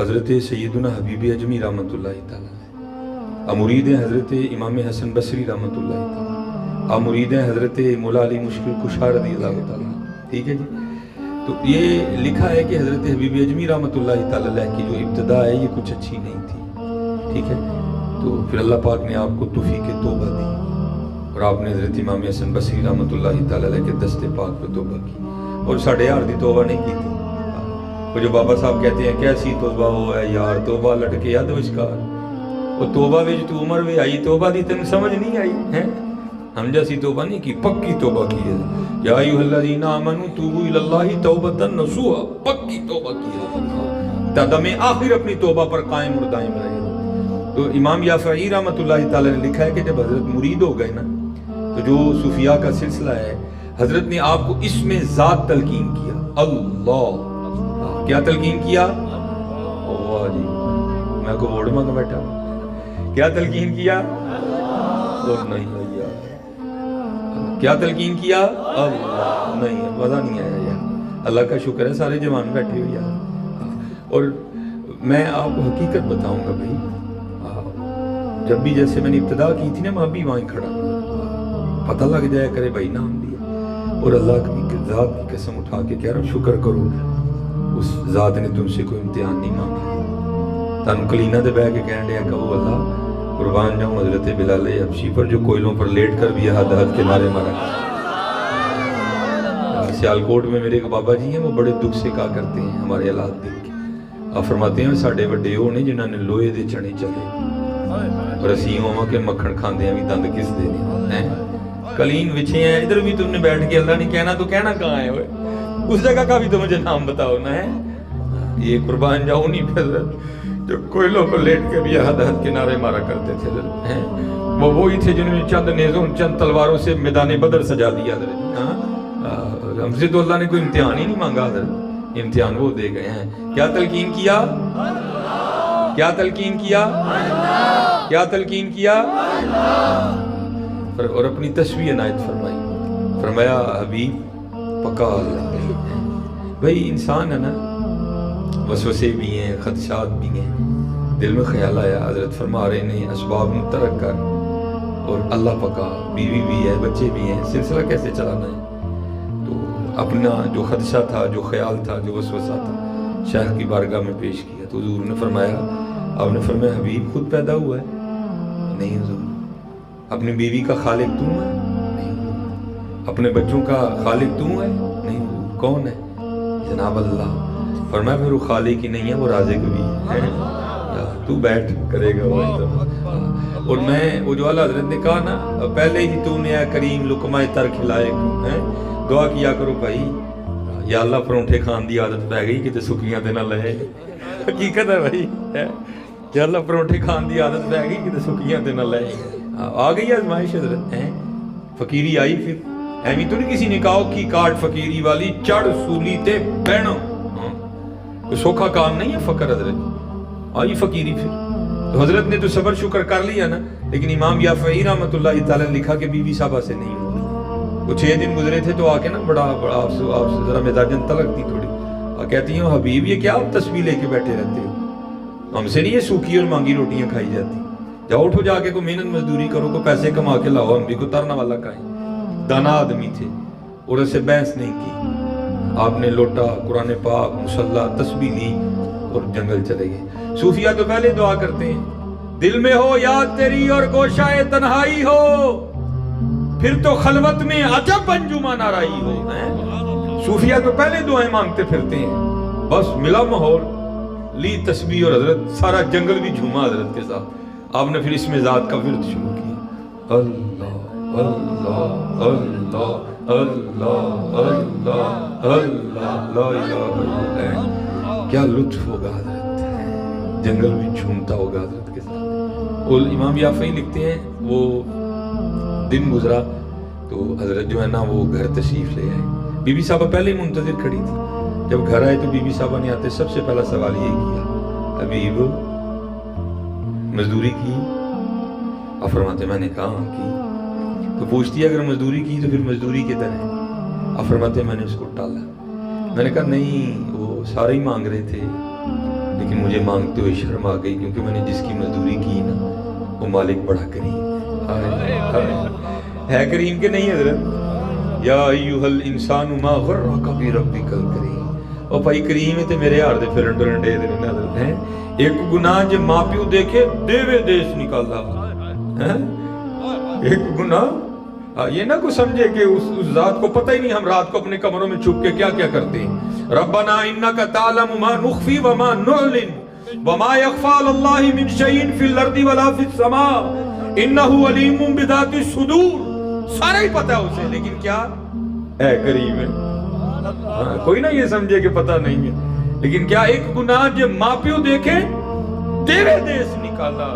حضرت سیدنا حبیب اجمی رحمۃ اللہ تعالیٰ، آپ مرید ہیں حضرت امام حسن بصری رحمۃ اللہ تعالیٰ، آپ مرید ہیں حضرت مولا علی مشکل کشا رضی اللہ تعالیٰ، ٹھیک ہے جی۔ تو یہ لکھا ہے کہ حضرت حبیب اجمی رحمۃ اللہ تعالیٰ کی جو ابتدا ہے یہ کچھ اچھی نہیں تھی، ٹھیک ہے۔ تو پھر اللہ پاک نے آپ کو توفیق توبہ دی اور آپ نے حضرت امام حسن بصری رحمۃ اللہ تعالیٰ کے دست پاک پہ توبہ کی، اور 1.5 دی توبہ نہیں کی تھی۔ وہ جو بابا صاحب کہتے ہیں کیسی توبہ ہو ہے یار، توبہ لٹکے یا دوشکار، وہ توبہ وچ تو عمر بھی آئی، توبہ دی تم سمجھ نہیں آئی ہے، ہم جیسی توبہ نہیں کی، پکی توبہ کی ہے۔ یا ایھا الذین آمنوا توبوا الی اللہ توبۃ نصوحا، پکی توبہ کی ہے، تدم آخر اپنی توبہ پر قائم اور دائم رہے۔ تو امام یافعی رحمۃ اللہ تعالی نے لکھا ہے کہ جب حضرت مرید ہو گئے نا، تو جو صوفیاء کا سلسلہ ہے، حضرت نے آپ کو اس میں ذات تلقین کیا، اللہ کیا تلقین کیا؟ واہ جی، میں کو ووٹ مانگ بیٹھا، کیا تلقین کیا؟ اور نہیں بھیا، کیا تلقین کیا؟ اللہ نہیں، مزہ نہیں آیا یار، اللہ کا شکر ہے سارے جوان بیٹھے ہوئے یار۔ اور میں آپ کو حقیقت بتاؤں گا بھائی، جب بھی جیسے میں نے ابتدا کی تھی نا، میں ابھی وہیں کھڑا پتہ لگ جائے کرے بھائی نام دیا، اور اللہ کی ذات کی قسم اٹھا کے کہہ رہا ہوں شکر کرو، اس ذات نے تم سے کوئی امتحان نہیں مانگا۔ تن کلینہ دے بہ کے کہن دیا کہو اللہ قربان جاؤں حضرت بلال حبشی پر جو کوئلوں پر لیٹ کر بھی حد حد کے نعرے مارا۔ سیالکوٹ میں میرے ایک بابا جی ہیں، وہ بڑے دکھ سے کہا کرتے ہیں ہمارے حالات دیکھ کے، آپ فرماتے ہیں ساڈے وڈے وہ نے جنہاں نے لوہے دے چنے چلے اور اسی ہوواں کے مکھن کھاندے ہیں بھی دند کس دے ہیں، کلین وچھے ہیں، ادھر بھی تم نے بیٹھ کے اللہ نے کہنا تو کہنا کہاں ہے ہوئے، اس جگہ کا بھی تو مجھے نام بتاؤ نا ہے۔ یہ قربان جاؤں نہیں پہ حضرت جو کوئلوں کو لیٹ کے بھی حد حد کے نعرے مارا کرتے تھے حضرت، وہ وہی تھے جنہوں نے چند نیزوں چند تلواروں سے میدان بدر سجا دیا حضرت۔ ہم سے تو اللہ نے کوئی امتحان ہی نہیں مانگا حضرت، امتحان وہ دے گئے ہیں۔ کیا تلقین کیا؟ کیا تلقین کیا؟ کیا تلقین کیا؟ اور اپنی تشبیہ عنایت فرمائی، فرمایا حبیب پکا بھائی انسان ہے نا، وسوسے بھی ہیں، خدشات بھی ہیں، دل میں خیال آیا، حضرت فرما رہے ہیں اسباب میں ترک کر، اور اللہ پکا بیوی بھی ہے، بچے بھی ہیں، سلسلہ کیسے چلانا ہے؟ تو اپنا جو خدشہ تھا، جو خیال تھا، جو وسوسہ تھا، شیخ کی بارگاہ میں پیش کیا، تو حضور نے فرمایا، آپ نے فرمایا حبیب خود پیدا ہوا ہے؟ نہیں حضور۔ اپنی بیوی کا خالق تو ہے؟ نہیں حضور۔ اپنے بچوں کا خالق تو ہے؟ نہیں حضور۔ کون ہے؟ جناب اللہ۔ فرمایا پھر وہ خالق ہی نہیں ہے، وہ رازق بھی ہے، تو بیٹھ کرے گا وہ۔ اور میں وہ جو اللہ حضرت نے کہا نا، پہلے ہی تو نے اے کریم لقمہ تر کھلائے، دعا کیا کرو بھائی یا اللہ پرونٹھے کھان دی عادت پہ گئی کہ سکیاں تے نہ لے، حقیقت ہے بھائی، یا اللہ پرونٹھے کھان دی عادت پہ گئی کہ سکیاں تے نہ لے، آ گئی آزمائش حضرت، فقیری آئی، پھر ایمی تو نہیں کسی نے کہا کی کاٹ فقیری والی چڑھ سولی تے بہنو، کوئی سوکھا کام نہیں ہے فقر، حضرت آئی فقیری۔ پھر تو حضرت نے تو صبر شکر کر لیا نا، لیکن امام یافعی رحمۃ اللہ تعالی نے لکھا کہ بیوی صاحبہ سے نہیں ہوئی، وہ 6 دن گزرے تھے تو آ کے نا بڑا آپ سے ذرا مزاجن تلک تھی تھوڑی، کہتی ہیں حبیب یہ کیا آپ تسبیح لے کے بیٹھے رہتے ہو، ہم سے نہیں یہ سوکھی اور مانگی روٹیاں کھائی جاتی، جاؤ اٹھو جا کے کوئی محنت مزدوری کرو، کو پیسے کما کے لاؤ، ہم بھی کو ترنا والا کھائیں۔ دانا آدمی تھے اور اسے بحث نہیں کی، آپ نے لوٹا قرآن پاک مصلی تسبیح لی اور جنگل چلے گئے۔ صوفیہ تو پہلے دعا کرتے ہیں دل میں ہو یاد تیری اور گوشائے تنہائی ہو، پھر تو خلوت میں عجب انجمن آرائی ہو۔ صوفیہ تو پہلے دعائیں مانگتے پھرتے ہیں، بس ملا ماحول، لی تسبیح اور حضرت سارا جنگل بھی جھوما حضرت کے ساتھ۔ آپ نے پھر اس میں ذات کا ورد شروع کیا، اللہ اللہ اللہ اللہ اللہ اللہ لا الہ الا اللہ۔ کیا لطف ہوگا حضرت، جنگل بھی جھومتا ہوگا حضرت کے ساتھ۔ اور امام یافعی لکھتے ہیں وہ دن گزرا تو حضرت جو ہے نا وہ گھر تشریف لے آئے، بی بی صاحبہ پہلے ہی منتظر کھڑی تھی، جب گھر آئے تو بی بی صاحبہ نے آتے سب سے پہلا سوال یہی کیا، حبیب مزدوری کی؟ آپ فرماتے میں نے کہا کی، تو پوچھتی ہے اگر مزدوری کی تو پھر مزدوری کدھر ہے؟ آپ فرماتے میں نے اس کو ٹالا، میں نے کہا نہیں وہ سارے ہی مانگ رہے تھے، لیکن مجھے مانگتے ہوئے شرم آ گئی، کیونکہ میں نے جس کی مزدوری کی نا وہ مالک بڑا کریم ہے کریم کہ نہیں حضرت؟ یا ایھا الانسان ما غرک بربک الکریم، او بھائی کریم ہے تے میرے ہار دے پھرن ٹرن ڈے دے حضرت ہیں۔ ایک گناہ جے ماں پیو دیکھے دیوے دیش نکالا، ایک گناہ یہ نہ کو سمجھے کہ اس ذات کو پتہ ہی نہیں ہم رات کو اپنے کمروں میں چھپ کے کیا کیا کرتے ہیں۔ ربنا انک تعلم ما نخفی وما نعلن وما یخفی علی اللہ من شیء فی الارض ولا فی السماء انہ علیم بذات الصدور، سارا ہی پتہ ہے اسے، لیکن کیا اے کریم ہے، کوئی نہ یہ سمجھے کہ پتہ نہیں ہے، لیکن کیا ایک گناہ جب ماں پیو دیکھے تیرے دیس نکالا،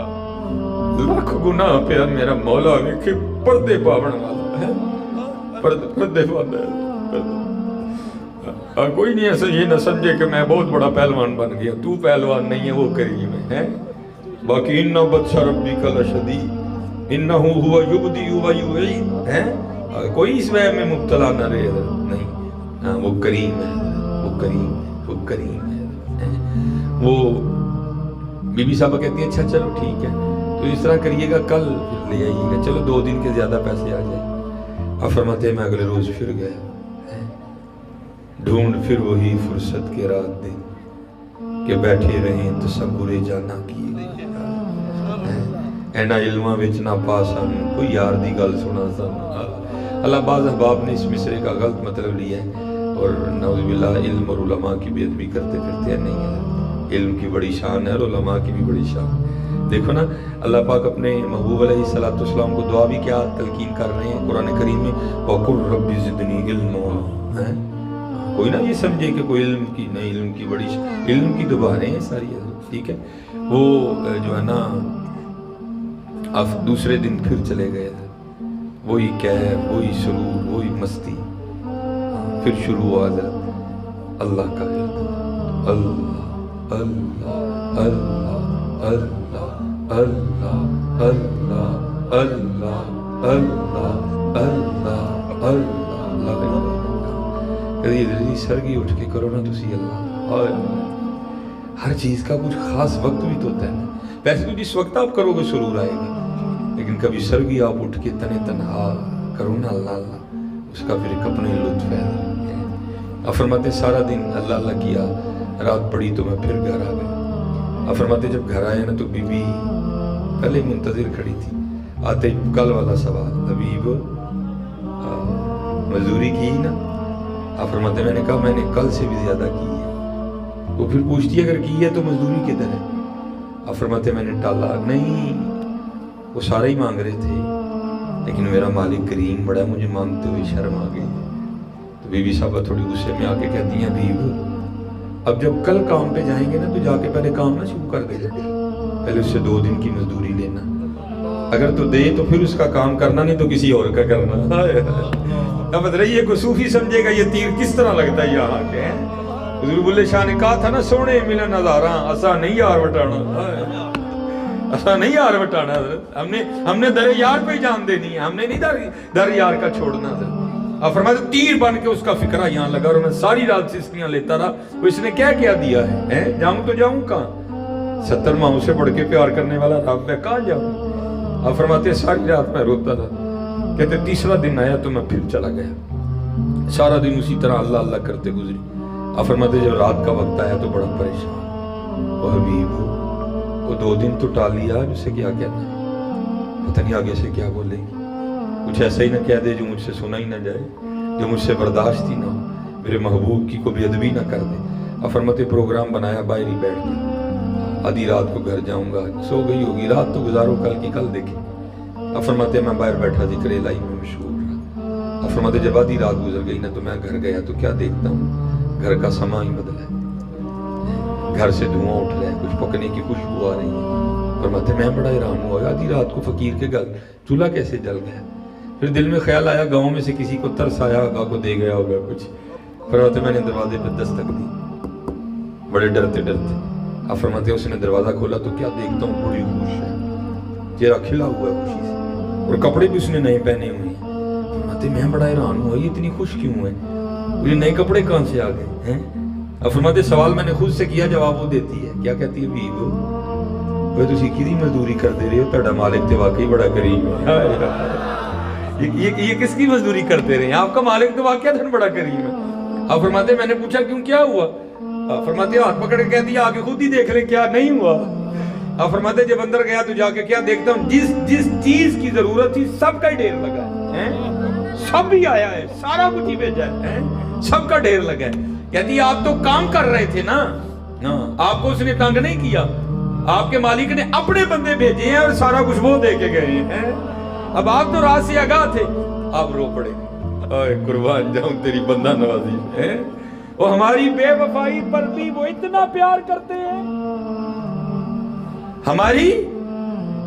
لاکھ گناہ پہ میرا مولا دیکھے پردے پاون والا ہے، پردے پاون ہے۔ کوئی نہیں ایسا یہ نہ سمجھے کہ میں بہت بڑا پہلوان بن گیا، تو پہلوان نہیں ہے، وہ کریم ہے۔ باقی انہ بطش ربک لشدید انہ ہوا یبدی و یعید ہے، کوئی اس وہم میں مبتلا نہ رہے نہیں، وہ کریم ہے، وہ کریم ہے، وہ کریم ہے۔ وہ بی بی صاحبہ کہتی ہیں اچھا چلو ٹھیک ہے تو اس طرح کریے گا، کل پھر لے آئیے گا، چلو 2 دن کے زیادہ پیسے آ جائیں۔ اب فرماتے ہیں میں اگلے روز پھر گیا، ڈھونڈ پھر وہی فرصت کے رات دن کہ بیٹھے رہیں تصور جانا کی، اینا علمہ وچ نہ پاسن کوئی یار دی گل سنا سن۔ اللہ بعض احباب نے اس مصرے کا غلط مطلب لیا ہے اور نعوذ باللہ علم اور علماء کی بے ادبی کرتے پھرتے ہیں، نہیں ہے، علم کی بڑی شان ہے اور علماء کی بھی بڑی شان۔ دیکھو نا اللہ پاک اپنے محبوب علیہ السلام کو دعا بھی کیا تلقین کر رہے ہیں قرآن کریم میں، وَقُلْ رَبِّ زِدْنِي عِلْمًا۔ کوئی نہ یہ سمجھے کہ کوئی علم کی نہیں، علم کی بڑی علم کی تو باتیں ہیں ساری، ٹھیک ہے۔ وہ جو ہے نا اب دوسرے دن پھر چلے گئے تھے، وہی کیف، وہی سرور، وہی مستی، پھر شروع ہوا حضرت اللہ کا ذکر، اللہ اللہ اللہ اللہ اللہ اللہ اللہ اللہ اللہ اللہ۔ کدی سرگی اٹھ کے کرو نا تسی اللہ، ہر چیز کا کچھ خاص وقت بھی تو ہوتا ہے نا، ویسے تو جس وقت آپ کرو گے سرور آئے گا، لیکن کبھی سرگی آپ اٹھ کے تنے تنہا کرو نا اللہ اللہ، اس کا پھر ایک اپنے لطف ہے۔ آپ فرماتے سارا دن اللہ اللہ کیا، رات پڑی تو میں پھر گھر آ گیا۔ آپ فرماتے جب گھر آئے نا تو بی بی پہلے منتظر کھڑی تھی، آتے کل والا سوال، حبیب مزدوری کی نا؟ آپ فرماتے میں نے کہا میں نے کل سے بھی زیادہ کی ہے۔ وہ پھر پوچھتی اگر کی ہے تو مزدوری کدھر ہے؟ آپ فرماتے میں نے ٹالا، نہیں وہ سارے ہی مانگ رہے تھے لیکن میرا مالک کریم بڑا، مجھے مانگتے ہوئے شرم آ گئی۔ تو بی بی صاحبہ تھوڑی غصے میں آ کے کہتی ہیں حبیب اب جب کل کام پہ جائیں گے نا تو جا کے پہلے کام نہ شروع کر دے، پہلے اس سے 2 دن کی مزدوری لینا، اگر تو دے تو پھر اس کا کام کرنا، نہیں تو کسی اور کا کرنا۔ اب رہیے کو صوفی سمجھے گا یہ تیر کس طرح لگتا ہے یہاں کے۔ حضور بلے شاہ نے کہا تھا نا سونے ملن نظاراں اسا نہیں یار وٹانا، اسا نہیں یار وٹانا حضرت، ہم نے در یار پہ جان دینی ہے، ہم نے نہیں در یار کا چھوڑنا حضرت۔ اب فرماتے تیر بن کے اس کا فکرہ یہاں لگا اور میں ساری رات سسکیاں لیتا رہا، وہ اس نے کیا دیا ہے، جاؤں تو جاؤں کہاں، 70 ماہوں سے بڑھ کے پیار کرنے والا رب ہے، کہاں جاؤں۔ اب فرماتے ساری رات میں روتا تھا، کہتے تیسرا دن آیا تو میں پھر چلا گیا، سارا دن اسی طرح اللہ اللہ کرتے گزری۔ اب فرماتے جب رات کا وقت آیا تو بڑا پریشان، وہ حبیب وہ 2 دن تو ٹال لیا، اسے کیا کہنا ہے، پتہ نہیں آگے سے کیا بولے گی، کچھ ایسا ہی نہ کہہ دے جو مجھ سے سنا ہی نہ جائے، جو مجھ سے برداشت ہی نہ ہو، میرے محبوب کی کو بے ادبی نہ کر دے۔ اب فرماتے پروگرام بنایا، باہر ہی بیٹھ گیا، آدھی رات کو گھر جاؤں گا، سو گئی ہوگی رات تو گزارو کل کی کل دیکھیں۔ اب فرماتے میں باہر بیٹھا ذکر الہی میں مشغول رہا۔ اب فرماتے جب آدھی رات گزر گئی نا تو میں گھر گیا تو کیا دیکھتا ہوں، گھر کا سما ہی بدلا ہے، گھر سے دھواں اٹھ رہا ہے، کچھ پکنے کی خوشبو آ رہی ہے۔ فرماتے میں بڑا حیران ہوا، آدھی رات کو فقیر کے گھر چولہا کیسے جل گیا۔ پھر دل میں خیال آیا گاؤں میں سے کسی کو ترس آیا ہوگا، کو دے گیا ہوگا کچھ۔ فرماتے میں نے دروازے پہ دستک دی، بڑے ڈرتے ڈرتے۔ اب فرماتے اس نے دروازہ کھولا تو کیا دیکھتا ہوں، بڑی خوش ہے، چہرہ کھلا ہوا ہے خوشی سے، اور کپڑے بھی اس نے نئے پہنے ہوئے ہیں۔ فرماتے میں بڑا حیران ہوا، یہ اتنی خوش کیوں ہے، یہ نئے کپڑے کہاں سے آ گئے ہیں؟ اب فرماتے سوال میں نے خود سے کیا، جواب وہ دیتی ہے، کیا کہتی ہے؟ بھی وہ تسی کدی مزدوری کرتے رہے ہو، تہاڈا مالک تے واقعی بڑا کریم ہے۔ یہ کس کی مزدوری کرتے رہے ہیں؟ آپ کا مالک تو واقعی بڑا کریم ہے۔ اب فرماتے میں نے پوچھا کیوں، کیا ہوا؟ فرماتے ہاتھ پکڑ کے کہہ دیا آگے خود ہی دیکھ لیں کیا نہیں ہوا۔ اب فرماتے جب اندر گیا تو جا کے کیا دیکھتا ہوں، جس چیز کی ضرورت تھی سب کا ڈھیر لگا ہے، سب ہی آیا ہے، سارا کچھ ہی بھیجا ہے، سب کا ڈھیر لگا ہے۔ کہتی آپ تو کام کر رہے تھے نا، آپ کو اس نے تنگ نہیں کیا، آپ کے مالک نے اپنے بندے بھیجے ہیں اور سارا کچھ وہ دے کے گئے ہیں۔ اب آپ تو راز سے آگاہ تھے، آپ رو پڑے، اے قربان جاؤں تیری بندہ نوازی ہے۔ وہ ہماری بے وفائی پر بھی وہ اتنا پیار کرتے ہیں، ہماری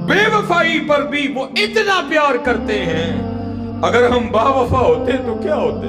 بے وفائی پر بھی وہ اتنا پیار کرتے ہیں۔ اگر ہم با وفا ہوتے تو کیا ہوتے؟